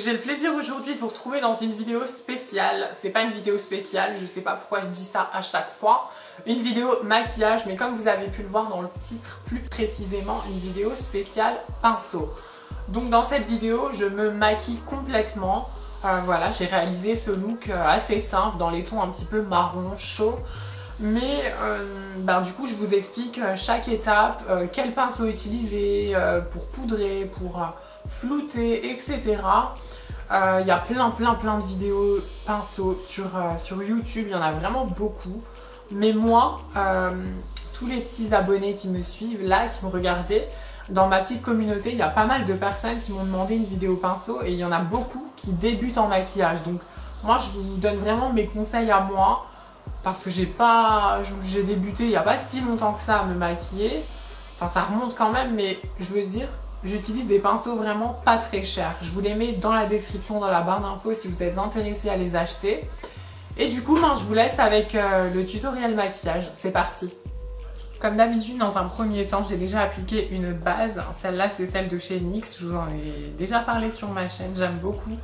j'ai le plaisir aujourd'hui de vous retrouver dans une vidéo spéciale. C'est pas une vidéo spéciale, je sais pas pourquoi je dis ça à chaque fois. Une vidéo maquillage, mais comme vous avez pu le voir dans le titre, plus précisément une vidéo spéciale pinceau. Donc dans cette vidéo, je me maquille complètement. Voilà, j'ai réalisé ce look assez simple dans les tons un petit peu marron, chaud. Mais du coup, je vous explique chaque étape, quel pinceau utiliser pour poudrer, pour flouter, etc. Il y a plein de vidéos pinceaux sur YouTube, il y en a vraiment beaucoup. Mais moi, tous les petits abonnés qui me suivent là, qui me regardaient, dans ma petite communauté, il y a pas mal de personnes qui m'ont demandé une vidéo pinceau et il y en a beaucoup qui débutent en maquillage. Donc moi, je vous donne vraiment mes conseils à moi parce que j'ai débuté il n'y a pas si longtemps que ça à me maquiller. Enfin, ça remonte quand même, mais je veux dire, j'utilise des pinceaux vraiment pas très chers. Je vous les mets dans la description, dans la barre d'infos si vous êtes intéressés à les acheter. Et du coup, je vous laisse avec le tutoriel maquillage. C'est parti! Comme d'habitude, dans un premier temps, j'ai déjà appliqué une base. Celle-là, c'est celle de chez NYX. Je vous en ai déjà parlé sur ma chaîne. J'aime beaucoup.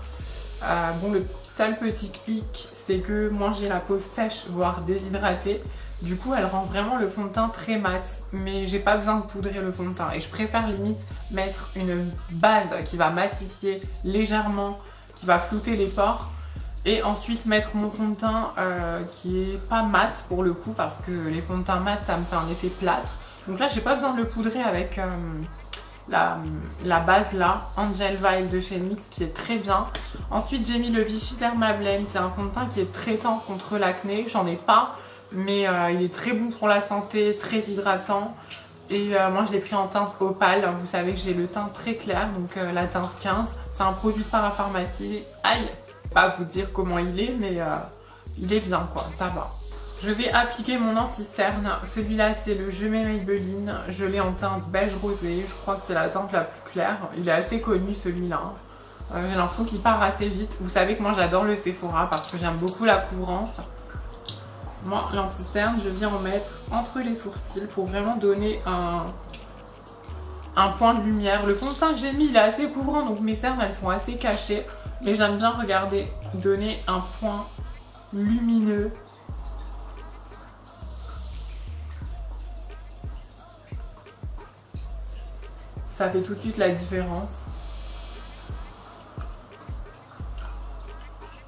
Bon, le seul petit hic, c'est que moi, j'ai la peau sèche, voire déshydratée. Du coup, elle rend vraiment le fond de teint très mat. Mais j'ai pas besoin de poudrer le fond de teint. Et je préfère limite mettre une base qui va matifier légèrement, qui va flouter les pores. Et ensuite mettre mon fond de teint qui est pas mat pour le coup parce que les fonds de teint mat ça me fait un effet plâtre. Donc là j'ai pas besoin de le poudrer avec la base là, Angel Vibe de chez NYX qui est très bien. Ensuite j'ai mis le Vichy Dermablend, c'est un fond de teint qui est traitant contre l'acné. J'en ai pas mais il est très bon pour la santé, très hydratant. Et moi je l'ai pris en teinte opale, vous savez que j'ai le teint très clair donc la teinte 15. C'est un produit de parapharmacie. Aïe! Pas vous dire comment il est, mais il est bien quoi, ça va. Je vais appliquer mon anti-cerne. Celui-là c'est le Je m'aime Maybelline. Je l'ai en teinte beige rosé. Je crois que c'est la teinte la plus claire. Il est assez connu celui-là. J'ai l'impression qu'il part assez vite. Vous savez que moi j'adore le Sephora parce que j'aime beaucoup la couvrance. Moi l'anti-cerne je viens en mettre entre les sourcils pour vraiment donner un point de lumière. Le fond de teint que j'ai mis il est assez couvrant donc mes cernes elles sont assez cachées. Mais j'aime bien, regarder, donner un point lumineux. Ça fait tout de suite la différence.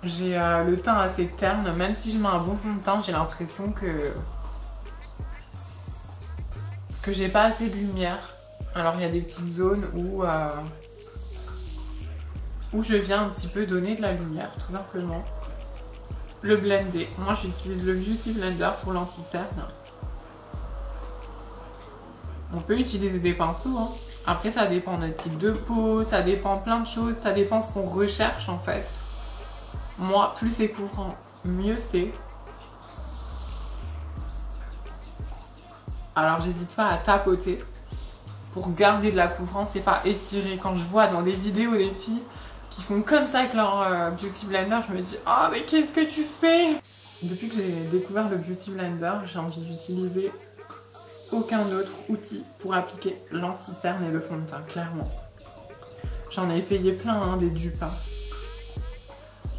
J'ai le teint assez terne, même si je mets un bon fond de teint, j'ai l'impression que j'ai pas assez de lumière. Alors il y a des petites zones où je viens un petit peu donner de la lumière, tout simplement. Le blender. Moi, j'utilise le Beauty Blender pour l'anti-cerne. On peut utiliser des pinceaux, hein. Après, ça dépend de notre type de peau, ça dépend plein de choses, ça dépend ce qu'on recherche, en fait. Moi, plus c'est couvrant, mieux c'est. Alors, j'hésite pas à tapoter pour garder de la couvrance et pas étirer. Quand je vois dans des vidéos des filles qui font comme ça avec leur Beauty Blender, je me dis « Oh mais qu'est-ce que tu fais ?» Depuis que j'ai découvert le Beauty Blender, j'ai envie d'utiliser aucun autre outil pour appliquer l'anti-cerne et le fond de teint, clairement. J'en ai essayé plein, hein, des dupes. Hein.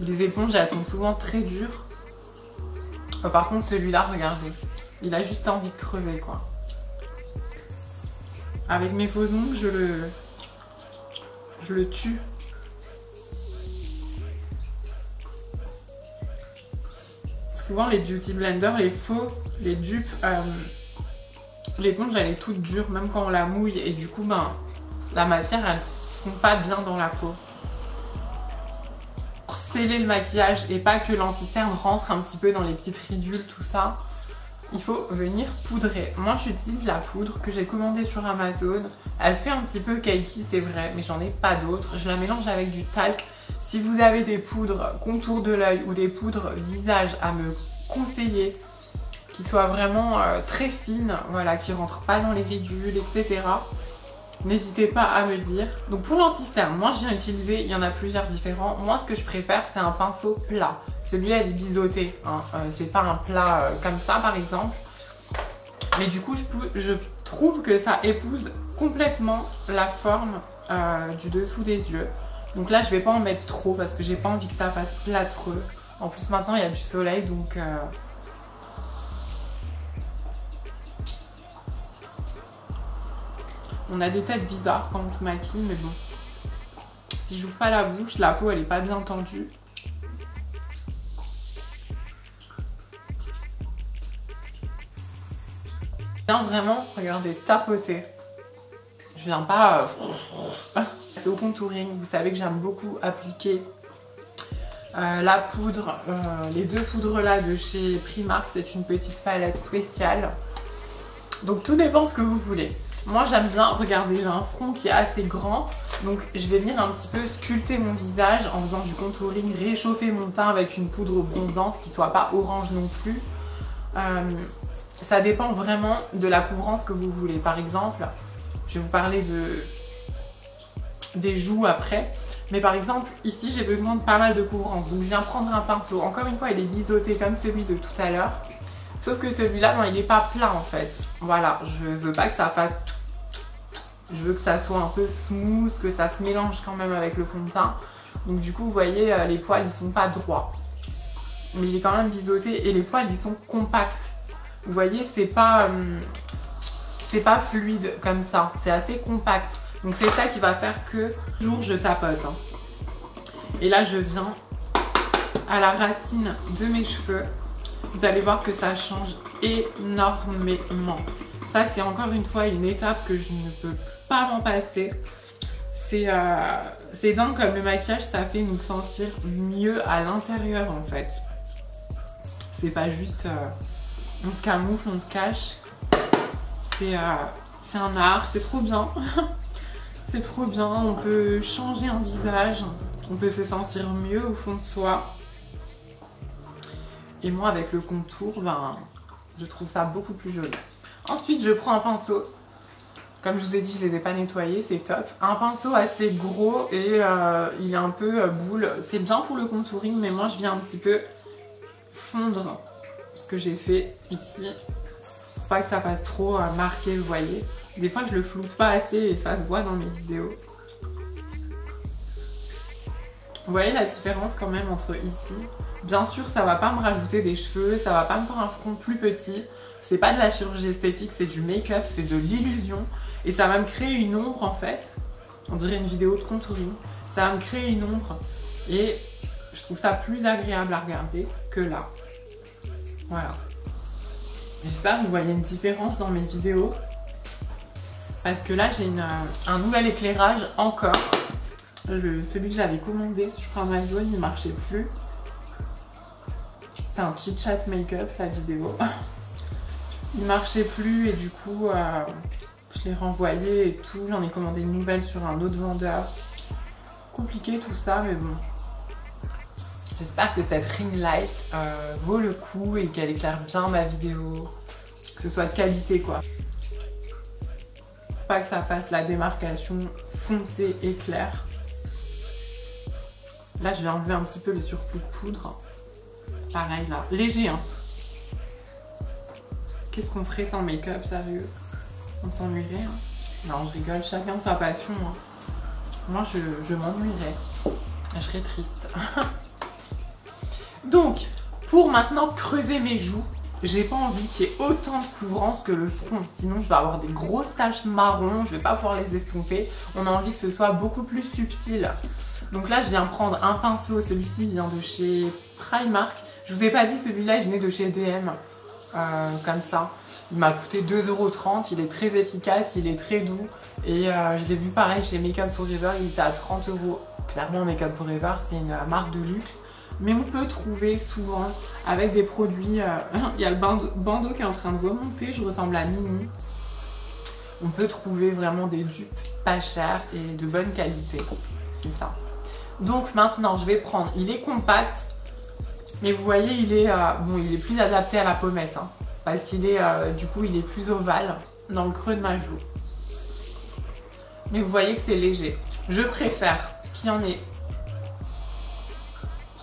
Les éponges, elles sont souvent très dures. Par contre, celui-là, regardez, il a juste envie de crever, quoi. Avec mes faux ongles, je le tue. Souvent les Beauty Blender, les faux, les dupes, l'éponge elle est toute dure même quand on la mouille et du coup la matière elle ne fond pas bien dans la peau. Pour sceller le maquillage et pas que l'anti-cerne rentre un petit peu dans les petites ridules, tout ça, il faut venir poudrer. Moi j'utilise la poudre que j'ai commandée sur Amazon. Elle fait un petit peu cakey c'est vrai, mais j'en ai pas d'autres. Je la mélange avec du talc. Si vous avez des poudres contour de l'œil ou des poudres visage à me conseiller, qui soient vraiment très fines, voilà, qui rentrent pas dans les ridules, etc. N'hésitez pas à me dire. Donc pour l'anti-cerne, moi je viens utiliser, il y en a plusieurs différents. Moi ce que je préfère c'est un pinceau plat. Celui-là il est biseauté, hein. C'est pas un plat comme ça par exemple. Mais du coup je trouve que ça épouse complètement la forme du dessous des yeux. Donc là je vais pas en mettre trop parce que j'ai pas envie que ça fasse plâtreux. En plus maintenant il y a du soleil donc on a des têtes bizarres quand on se maquille, mais bon. Si j'ouvre pas la bouche, la peau elle est pas bien tendue. Je viens vraiment, regardez, tapoter. Je viens pas... C'est au contouring, vous savez que j'aime beaucoup appliquer la poudre, les deux poudres là de chez Primark, c'est une petite palette spéciale. Donc tout dépend ce que vous voulez. Moi j'aime bien, regardez, j'ai un front qui est assez grand, donc je vais venir un petit peu sculpter mon visage en faisant du contouring, réchauffer mon teint avec une poudre bronzante qui soit pas orange non plus. Ça dépend vraiment de la couvrance que vous voulez. Par exemple, je vais vous parler des joues après. Mais par exemple, ici, j'ai besoin de pas mal de couvrance. Donc, je viens prendre un pinceau. Encore une fois, il est biseauté comme celui de tout à l'heure. Sauf que celui-là, non, il n'est pas plein en fait. Voilà, je veux pas que ça fasse... Je veux que ça soit un peu smooth, que ça se mélange quand même avec le fond de teint. Donc du coup, vous voyez, les poils, ils sont pas droits. Mais il est quand même biseauté et les poils, ils sont compacts. Vous voyez, c'est pas fluide comme ça. C'est assez compact. Donc c'est ça qui va faire que toujours je tapote. Hein. Et là, je viens à la racine de mes cheveux. Vous allez voir que ça change énormément. Ça, c'est encore une fois une étape que je ne peux pas m'en passer. C'est dingue comme le maquillage, ça fait nous sentir mieux à l'intérieur en fait. C'est pas juste on se camoufle, on se cache. C'est un art, c'est trop bien. C'est trop bien, on peut changer un visage, on peut se sentir mieux au fond de soi. Et moi avec le contour, ben, je trouve ça beaucoup plus joli. Ensuite je prends un pinceau. Comme je vous ai dit, je ne les ai pas nettoyés, c'est top. Un pinceau assez gros et il est un peu boule. C'est bien pour le contouring, mais moi je viens un petit peu fondre ce que j'ai fait ici. Pour pas que ça fasse trop marqué, vous voyez. Des fois je le floute pas assez et ça se voit dans mes vidéos. Vous voyez la différence quand même entre ici. Bien sûr, ça va pas me rajouter des cheveux, ça va pas me faire un front plus petit. C'est pas de la chirurgie esthétique, c'est du make-up, c'est de l'illusion. Et ça va me créer une ombre en fait. On dirait une vidéo de contouring. Ça va me créer une ombre. Et je trouve ça plus agréable à regarder que là. Voilà. J'espère que vous voyez une différence dans mes vidéos. Parce que là, j'ai un nouvel éclairage encore. Celui que j'avais commandé sur Amazon, il ne marchait plus. C'est un chit chat make-up la vidéo. Il marchait plus et du coup je l'ai renvoyé et tout. J'en ai commandé une nouvelle sur un autre vendeur. Compliqué tout ça, mais bon. J'espère que cette ring light vaut le coup et qu'elle éclaire bien ma vidéo. Que ce soit de qualité quoi. Faut pas que ça fasse la démarcation foncée et claire. Là je vais enlever un petit peu le surplus de poudre. Pareil là, léger hein. Qu'est-ce qu'on ferait sans make-up, sérieux? On s'ennuierait hein. Non, je rigole, chacun sa passion. Hein. Moi, je m'ennuierais. Je serais triste. Donc, pour maintenant creuser mes joues, j'ai pas envie qu'il y ait autant de couvrance que le front. Sinon, je vais avoir des grosses taches marron, je vais pas pouvoir les estomper. On a envie que ce soit beaucoup plus subtil. Donc là, je viens prendre un pinceau. Celui-ci vient de chez Primark. Je vous ai pas dit, celui-là, il venait de chez DM. Comme ça. Il m'a coûté 2,30 €. Il est très efficace, il est très doux. Et je l'ai vu pareil chez Make Up Forever, il était à 30 €. Clairement, Make Up Forever, c'est une marque de luxe. Mais on peut trouver souvent avec des produits... il y a le bandeau qui est en train de remonter, je ressemble à Mini. On peut trouver vraiment des dupes pas chères et de bonne qualité. C'est ça. Donc maintenant, je vais prendre... Il est compact. Mais vous voyez, il est, bon, il est plus adapté à la pommette. Hein, parce qu'il est, du coup, il est plus ovale dans le creux de ma joue. Mais vous voyez que c'est léger. Je préfère qu'il y en ait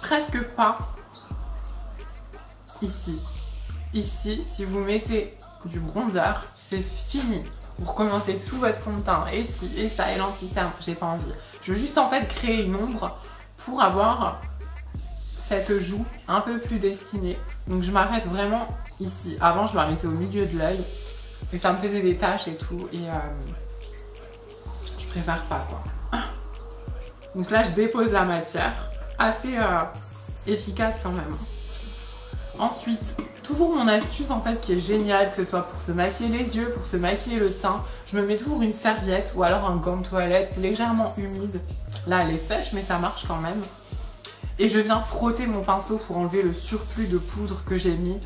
presque pas ici. Ici, si vous mettez du bronzer, c'est fini. vous recommencez tout votre fond de teint et ci et ça et l'anti-cerne, j'ai pas envie. Je veux juste en fait créer une ombre pour avoir cette joue un peu plus destinée. Donc je m'arrête vraiment ici. Avant je m'arrêtais au milieu de l'œil et ça me faisait des taches et tout et je préfère pas quoi. Donc là je dépose la matière, assez efficace quand même. Ensuite, toujours mon astuce en fait qui est géniale, que ce soit pour se maquiller les yeux, pour se maquiller le teint, je me mets toujours une serviette ou alors un gant de toilette légèrement humide. Là elle est sèche mais ça marche quand même. Et je viens frotter mon pinceau pour enlever le surplus de poudre que j'ai mis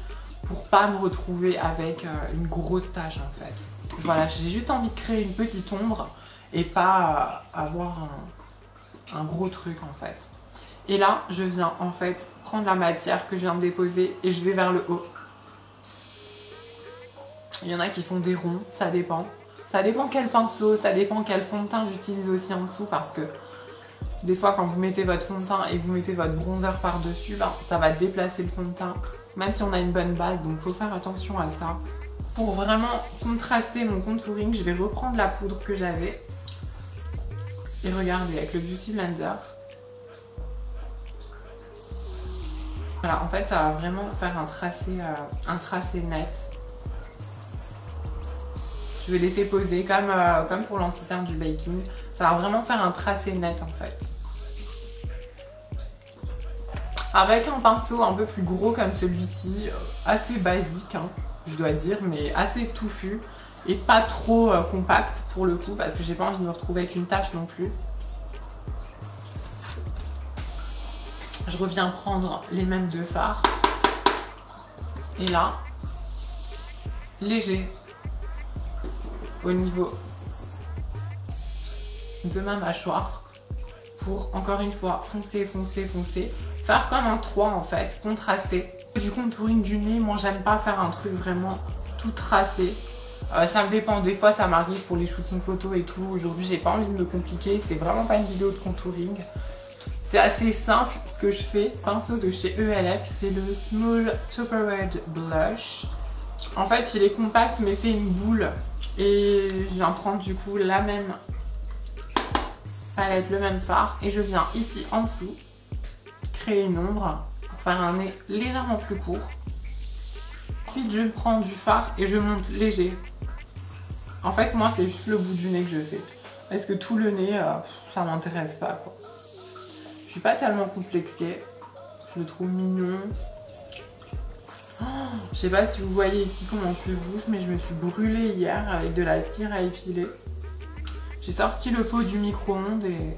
pour pas me retrouver avec une grosse tache en fait. Voilà, j'ai juste envie de créer une petite ombre et pas avoir un gros truc en fait. Et là, je viens en fait prendre la matière que je viens de déposer et je vais vers le haut. Il y en a qui font des ronds, ça dépend. Ça dépend quel pinceau, ça dépend quel fond de teint j'utilise aussi en dessous parce que des fois quand vous mettez votre fond de teint et que vous mettez votre bronzer par-dessus, ben, ça va déplacer le fond de teint, même si on a une bonne base, donc il faut faire attention à ça. Pour vraiment contraster mon contouring, je vais reprendre la poudre que j'avais. Et regardez, avec le Beauty Blender. Voilà, en fait, ça va vraiment faire un tracé net. Je vais laisser poser, comme pour l'anti-cerne du baking. Ça va vraiment faire un tracé net, en fait. Avec un pinceau un peu plus gros comme celui-ci, assez basique, hein, je dois dire, mais assez touffu. Et pas trop compact pour le coup, parce que j'ai pas envie de me retrouver avec une tache non plus. Je reviens prendre les mêmes deux fards. Et là, léger au niveau de ma mâchoire pour, encore une fois, foncer, foncer, foncer. Faire comme un 3 en fait, contraster. Du contouring du nez, moi j'aime pas faire un truc vraiment tout tracé. Ça me dépend, des fois ça m'arrive pour les shootings photos et tout. Aujourd'hui j'ai pas envie de me compliquer, c'est vraiment pas une vidéo de contouring. C'est assez simple ce que je fais. Pinceau de chez ELF, c'est le Small Super Red Blush. En fait il est compact mais c'est une boule. Et je viens prendre du coup la même palette, le même fard. Et je viens ici en dessous créer une ombre pour faire un nez légèrement plus court. Ensuite je prends du fard et je monte léger. En fait moi c'est juste le bout du nez que je fais. Parce que tout le nez ça m'intéresse pas quoi. Je suis pas tellement complexée. Je le trouve mignon. Oh, je sais pas si vous voyez ici comment je suis rouge, mais je me suis brûlée hier avec de la cire à épiler. J'ai sorti le pot du micro-ondes et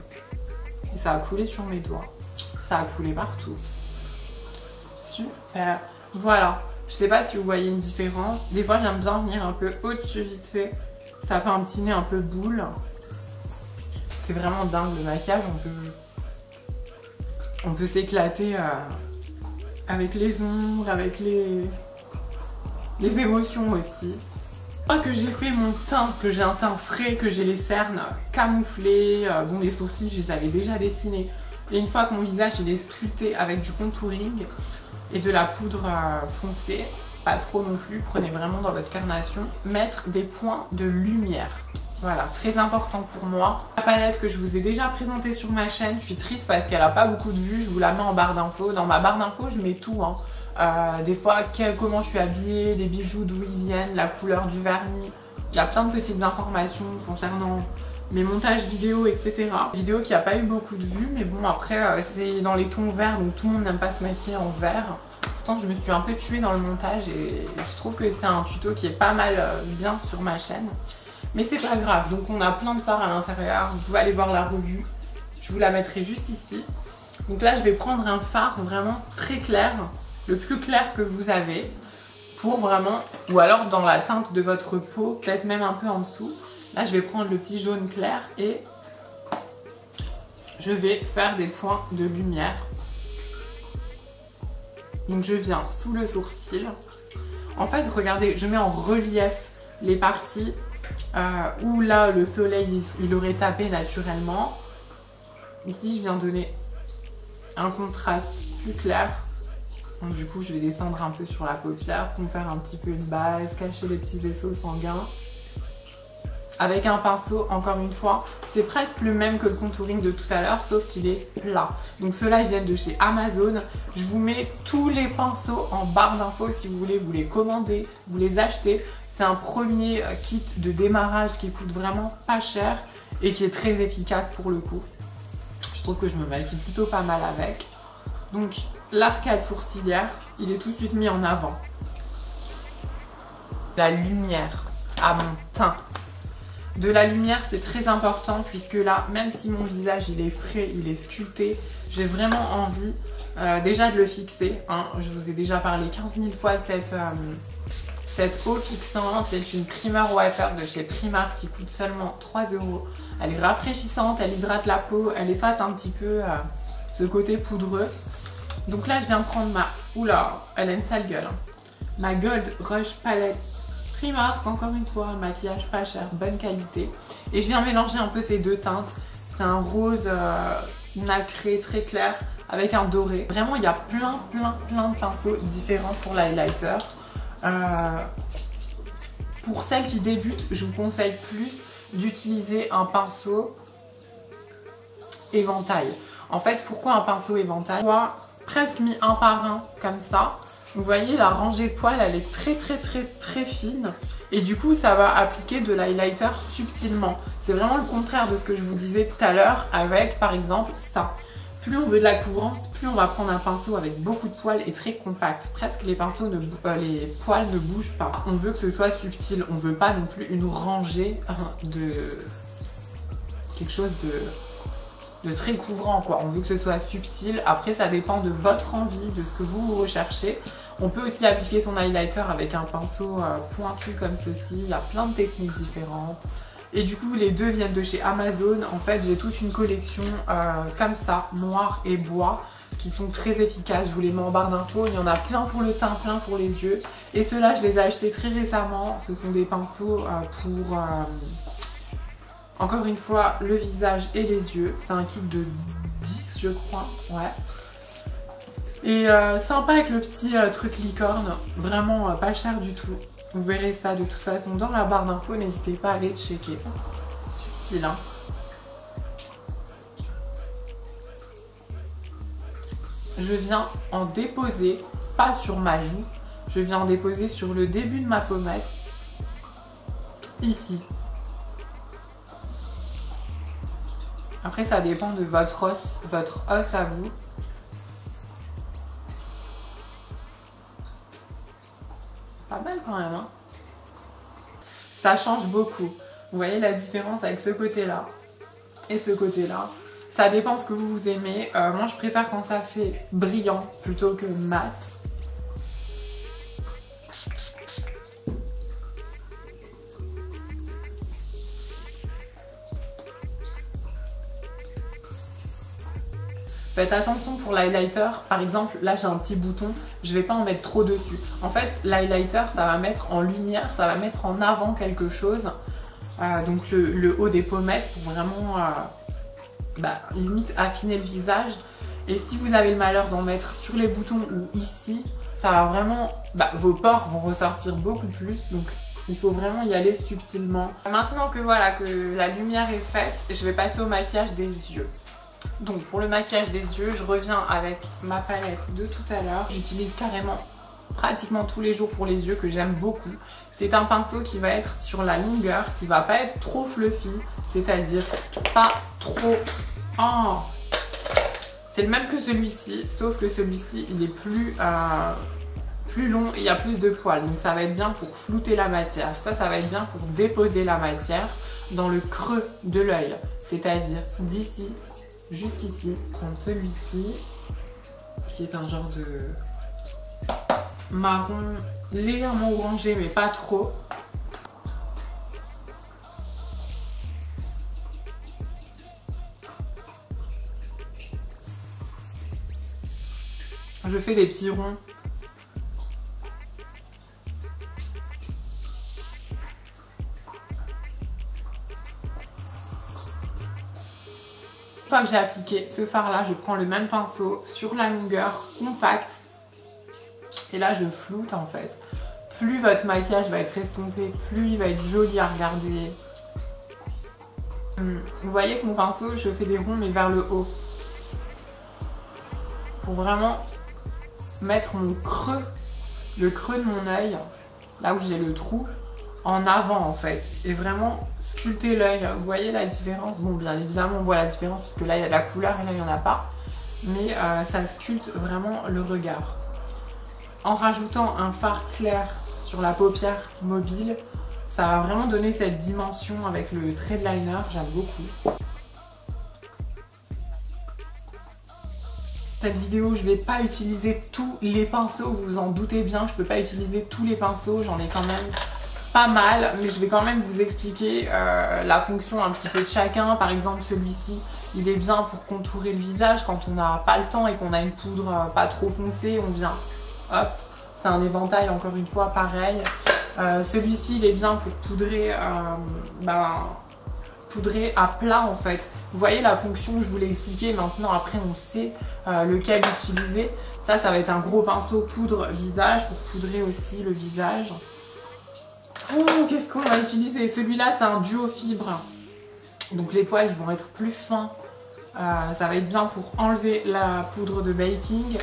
ça a coulé sur mes doigts. Ça a coulé partout. Super. Voilà. Je sais pas si vous voyez une différence. Des fois j'aime bien venir un peu au-dessus vite fait. Ça fait un petit nez un peu boule. C'est vraiment dingue le maquillage. On peut s'éclater avec les ombres, avec les émotions aussi. Une fois que j'ai fait mon teint, que j'ai un teint frais, que j'ai les cernes camouflées, bon les sourcils je les avais déjà dessinés. Et une fois que mon visage il est sculpté avec du contouring et de la poudre foncée, pas trop non plus, prenez vraiment dans votre carnation, mettre des points de lumière. Voilà, très important pour moi. La palette que je vous ai déjà présentée sur ma chaîne, je suis triste parce qu'elle a pas beaucoup de vues, je vous la mets en barre d'infos. Dans ma barre d'infos, je mets tout, hein. Des fois, comment je suis habillée, les bijoux d'où ils viennent, la couleur du vernis. Il y a plein de petites informations concernant mes montages vidéo, etc. Vidéo qui n'a pas eu beaucoup de vues, mais bon après c'est dans les tons verts, donc tout le monde n'aime pas se maquiller en vert. Pourtant je me suis un peu tuée dans le montage et je trouve que c'est un tuto qui est pas mal bien sur ma chaîne. Mais c'est pas grave, donc on a plein de fards à l'intérieur, vous pouvez aller voir la revue. Je vous la mettrai juste ici. Donc là je vais prendre un fard vraiment très clair, le plus clair que vous avez, pour vraiment, ou alors dans la teinte de votre peau, peut-être même un peu en dessous. Là, je vais prendre le petit jaune clair et je vais faire des points de lumière. Donc, je viens sous le sourcil. En fait, regardez, je mets en relief les parties où là, le soleil, il aurait tapé naturellement. Ici, je viens donner un contraste plus clair. Donc, du coup, je vais descendre un peu sur la paupière pour me faire un petit peu une base, cacher les petits vaisseaux sanguins. avec un pinceau, encore une fois, c'est presque le même que le contouring de tout à l'heure, sauf qu'il est plat. Donc ceux-là, ils viennent de chez Amazon. Je vous mets tous les pinceaux en barre d'infos si vous voulez vous les commander, vous les acheter. C'est un premier kit de démarrage qui coûte vraiment pas cher et qui est très efficace pour le coup. Je trouve que je me maquille plutôt pas mal avec. Donc l'arcade sourcilière, il est tout de suite mis en avant. La lumière à mon teint. De la lumière, c'est très important puisque là, même si mon visage il est frais, il est sculpté, j'ai vraiment envie déjà de le fixer. Hein. Je vous ai déjà parlé 15 000 fois de cette eau fixante. C'est une Primer Water de chez Primark qui coûte seulement 3 €. Elle est rafraîchissante, elle hydrate la peau, elle efface un petit peu ce côté poudreux. Donc là, je viens de prendre ma... Oula, elle a une sale gueule. Hein. Ma Gold Rush Palette Primark, encore une fois, un maquillage pas cher, bonne qualité. Et je viens mélanger un peu ces deux teintes. C'est un rose nacré très clair avec un doré. Vraiment, il y a plein de pinceaux différents pour l'highlighter. Pour celles qui débutent, je vous conseille plus d'utiliser un pinceau éventail. En fait, pourquoi un pinceau éventail? Presque mis un par un, comme ça. Vous voyez, la rangée de poils, elle est très fine. Et du coup, ça va appliquer de l'highlighter subtilement. C'est vraiment le contraire de ce que je vous disais tout à l'heure avec, par exemple, ça. Plus on veut de la couvrance, plus on va prendre un pinceau avec beaucoup de poils et très compact. Presque les pinceaux, les poils ne bougent pas. On veut que ce soit subtil. On ne veut pas non plus une rangée de quelque chose de très couvrant, quoi. On veut que ce soit subtil. Après, ça dépend de votre envie, de ce que vous recherchez. On peut aussi appliquer son highlighter avec un pinceau pointu comme ceci. Il y a plein de techniques différentes. Et du coup, les deux viennent de chez Amazon. En fait, j'ai toute une collection comme ça, noir et bois, qui sont très efficaces. Je vous les mets en barre d'infos. Il y en a plein pour le teint, plein pour les yeux. Et ceux-là, je les ai achetés très récemment. Ce sont des pinceaux pour... encore une fois, le visage et les yeux. C'est un kit de 10, je crois. Ouais. Et sympa avec le petit truc licorne. Vraiment pas cher du tout. Vous verrez ça de toute façon dans la barre d'infos. N'hésitez pas à aller checker. Subtil, hein. Je viens en déposer, pas sur ma joue. Je viens en déposer sur le début de ma pommette. Ici. Après, ça dépend de votre os à vous. Pas mal quand même, hein. Ça change beaucoup. Vous voyez la différence avec ce côté-là et ce côté-là. Ça dépend ce que vous aimez. Moi, je préfère quand ça fait brillant plutôt que mat. Faites attention pour l'highlighter, par exemple, là j'ai un petit bouton, je vais pas en mettre trop dessus. En fait, l'highlighter, ça va mettre en lumière, ça va mettre en avant quelque chose. Donc le haut des pommettes pour vraiment limite affiner le visage. Et si vous avez le malheur d'en mettre sur les boutons ou ici, ça va vraiment... vos pores vont ressortir beaucoup plus. Donc il faut vraiment y aller subtilement. Maintenant que voilà, que la lumière est faite, je vais passer au maquillage des yeux. Donc pour le maquillage des yeux, je reviens avec ma palette de tout à l'heure. J'utilise carrément pratiquement tous les jours pour les yeux, que j'aime beaucoup. C'est un pinceau qui va être sur la longueur, qui va pas être trop fluffy, c'est-à-dire pas trop... Oh, c'est le même que celui-ci, sauf que celui-ci il est plus long et il y a plus de poils. Donc ça va être bien pour flouter la matière. Ça va être bien pour déposer la matière dans le creux de l'œil. C'est-à-dire d'ici jusqu'ici, prendre celui-ci qui est un genre de marron légèrement orangé mais pas trop. Je fais des petits ronds. Une fois que j'ai appliqué ce fard là, je prends le même pinceau sur la longueur compacte et là je floute en fait. Plus votre maquillage va être estompé, plus il va être joli à regarder. Vous voyez que mon pinceau, je fais des ronds mais vers le haut. Pour vraiment mettre mon creux, le creux de mon œil, là où j'ai le trou, en avant en fait. Et vraiment sculpter l'œil. Vous voyez la différence? Bon, bien évidemment, on voit la différence parce que là, il y a de la couleur et là, il n'y en a pas. Mais ça sculpte vraiment le regard. En rajoutant un fard clair sur la paupière mobile, ça va vraiment donner cette dimension avec le trait de liner. J'aime beaucoup. Cette vidéo, je vais pas utiliser tous les pinceaux, vous vous en doutez bien, je peux pas utiliser tous les pinceaux, j'en ai quand même pas mal, mais je vais quand même vous expliquer la fonction un petit peu de chacun. Par exemple, celui-ci, il est bien pour contourer le visage quand on n'a pas le temps et qu'on a une poudre pas trop foncée, on vient, hop, c'est un éventail encore une fois, pareil. Celui-ci, il est bien pour poudrer, poudrer à plat en fait. Vous voyez la fonction, je vous l'ai expliqué, maintenant après on sait lequel utiliser. Ça va être un gros pinceau poudre visage pour poudrer aussi le visage. Oh, qu'est-ce qu'on va utiliser? Celui-là, c'est un duo fibre. Donc les poils, ils vont être plus fins. Ça va être bien pour enlever la poudre de baking.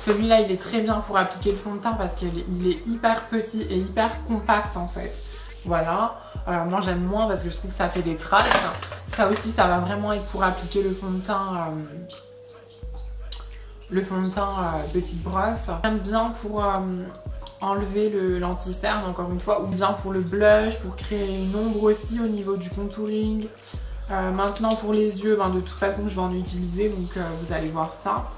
Celui-là, il est très bien pour appliquer le fond de teint parce qu'il est hyper petit et hyper compact en fait. Voilà. Moi, j'aime moins parce que je trouve que ça fait des traces. Ça aussi, ça va vraiment être pour appliquer le fond de teint. Petite brosse. J'aime bien pour enlever l'anti-cerne encore une fois, ou bien pour le blush, pour créer une ombre aussi au niveau du contouring. Maintenant pour les yeux, de toute façon je vais en utiliser, donc vous allez voir ça.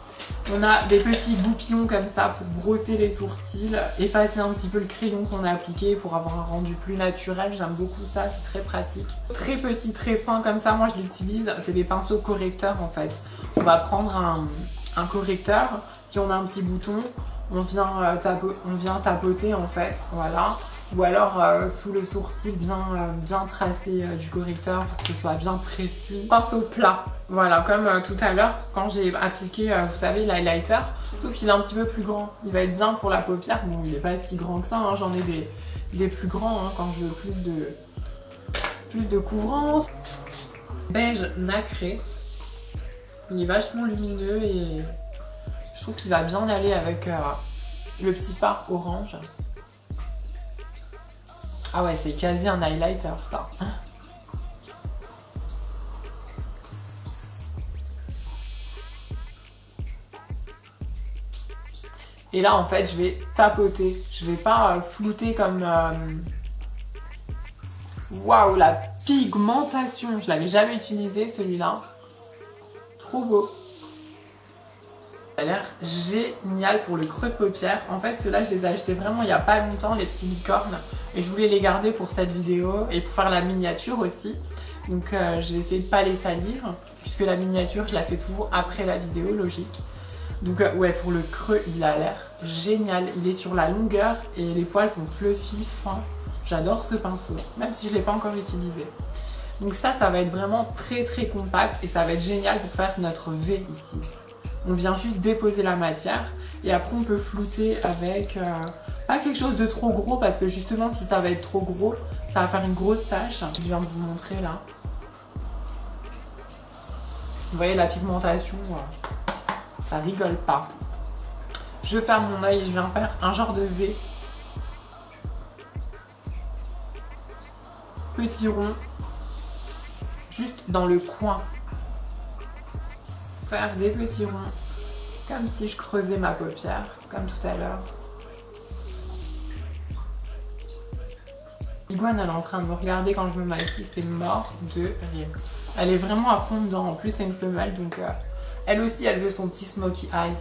On a des petits goupillons comme ça pour brosser les sourcils, effacer un petit peu le crayon qu'on a appliqué pour avoir un rendu plus naturel. J'aime beaucoup ça, c'est très pratique. Très petit, très fin comme ça, moi je l'utilise, c'est des pinceaux correcteurs en fait. On va prendre un correcteur, si on a un petit bouton, on vient tapoter en fait, voilà. Ou alors sous le sourcil bien tracé du correcteur pour que ce soit bien précis. Pinceau plat, voilà, comme tout à l'heure quand j'ai appliqué, vous savez, l'highlighter. Sauf qu'il est un petit peu plus grand. Il va être bien pour la paupière. Bon, il n'est pas si grand que ça, hein. J'en ai des plus grands quand je veux plus de couvrance. Beige nacré. Il est vachement lumineux et je trouve qu'il va bien aller avec le petit fard orange. Ah ouais, c'est quasi un highlighter ça. Et là en fait je vais tapoter. Je vais pas flouter comme... Waouh, la pigmentation. Je l'avais jamais utilisé celui-là. Trop beau. Ça a l'air génial pour le creux de paupière. En fait, ceux-là, je les ai achetés vraiment il n'y a pas longtemps, les petits licornes. Et je voulais les garder pour cette vidéo et pour faire la miniature aussi. Donc, je vais essayer de ne pas les salir, puisque la miniature, je la fais toujours après la vidéo, logique. Donc, ouais, pour le creux, il a l'air génial. Il est sur la longueur et les poils sont fluffy, fins. J'adore ce pinceau, même si je ne l'ai pas encore utilisé. Donc ça va être vraiment très très compact et ça va être génial pour faire notre V ici. On vient juste déposer la matière et après on peut flouter avec pas quelque chose de trop gros parce que justement si ça va être trop gros, ça va faire une grosse tache. Je viens de vous montrer là. Vous voyez la pigmentation, ça rigole pas. Je ferme mon œil et je viens faire un genre de V. Petit rond. Juste dans le coin. Faire des petits ronds. Comme si je creusais ma paupière. Comme tout à l'heure. Iguane, elle est en train de me regarder quand je me maquille. C'est mort de rire. Elle est vraiment à fond dedans. En plus, c'est une femelle. Donc, elle aussi, elle veut son petit smoky eyes.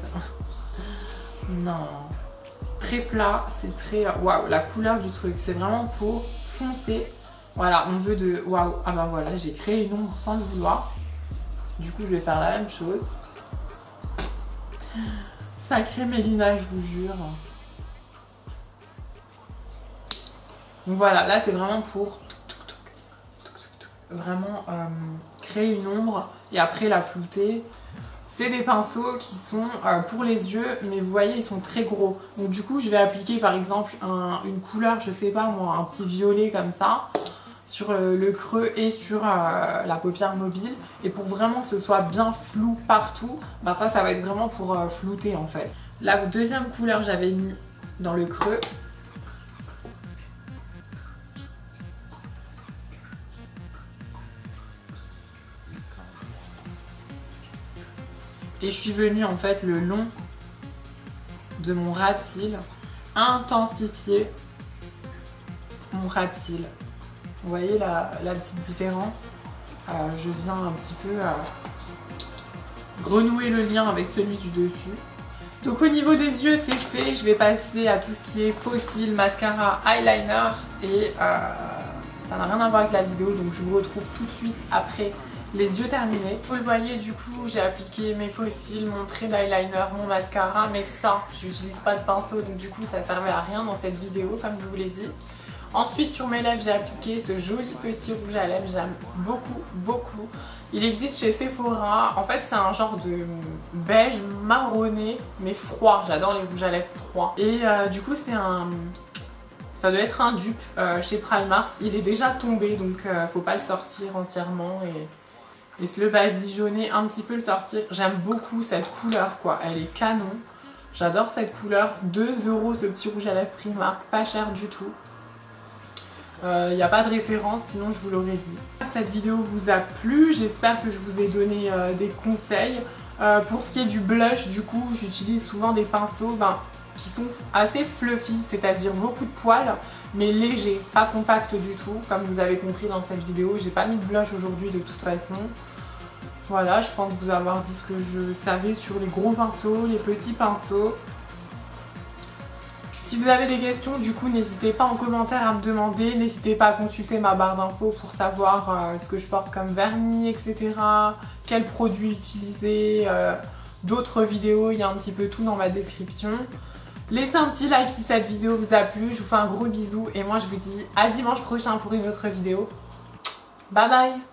Non. Très plat. C'est très... Waouh, la couleur du truc. C'est vraiment pour foncer. Voilà, on veut de... Waouh, ah bah voilà, j'ai créé une ombre sans le vouloir. Du coup, je vais faire la même chose. Sacré Mélina, je vous jure. Donc voilà, là c'est vraiment pour... Vraiment créer une ombre et après la flouter. C'est des pinceaux qui sont pour les yeux, mais vous voyez, ils sont très gros. Donc du coup, je vais appliquer par exemple une couleur, je sais pas moi, un petit violet comme ça. sur le creux et sur la paupière mobile. Et pour vraiment que ce soit bien flou partout, ben ça va être vraiment pour flouter en fait. La deuxième couleur, j'avais mis dans le creux. Et je suis venue en fait le long de mon ras de cils intensifier mon ras de cils. Vous voyez la petite différence? Je viens un petit peu renouer le lien avec celui du dessus. Donc au niveau des yeux c'est fait, je vais passer à tout ce qui est faux cils, mascara, eyeliner et ça n'a rien à voir avec la vidéo, donc je vous retrouve tout de suite après les yeux terminés. Vous le voyez, du coup j'ai appliqué mes faux cils, mon trait d'eyeliner, mon mascara, mais ça j'utilise pas de pinceau, donc du coup ça servait à rien dans cette vidéo comme je vous l'ai dit. Ensuite sur mes lèvres j'ai appliqué ce joli petit rouge à lèvres, j'aime beaucoup. Il existe chez Sephora, en fait c'est un genre de beige marronné mais froid, j'adore les rouges à lèvres froids. Et du coup ça doit être un dupe chez Primark, il est déjà tombé donc faut pas le sortir entièrement et le badigeonner un petit peu, le sortir. J'aime beaucoup cette couleur quoi, elle est canon, j'adore cette couleur. 2 € ce petit rouge à lèvres Primark, pas cher du tout. Il n'y a pas de référence, sinon je vous l'aurais dit. Cette vidéo vous a plu, j'espère que je vous ai donné des conseils. Pour ce qui est du blush, du coup, j'utilise souvent des pinceaux qui sont assez fluffy, c'est-à-dire beaucoup de poils, mais légers, pas compacts du tout. Comme vous avez compris dans cette vidéo, j'ai pas mis de blush aujourd'hui de toute façon. Voilà, je pense vous avoir dit ce que je savais sur les gros pinceaux, les petits pinceaux. Si vous avez des questions, du coup, n'hésitez pas en commentaire à me demander. N'hésitez pas à consulter ma barre d'infos pour savoir ce que je porte comme vernis, etc. Quels produits utiliser, d'autres vidéos, il y a un petit peu tout dans ma description. Laissez un petit like si cette vidéo vous a plu. Je vous fais un gros bisou et moi je vous dis à dimanche prochain pour une autre vidéo. Bye bye!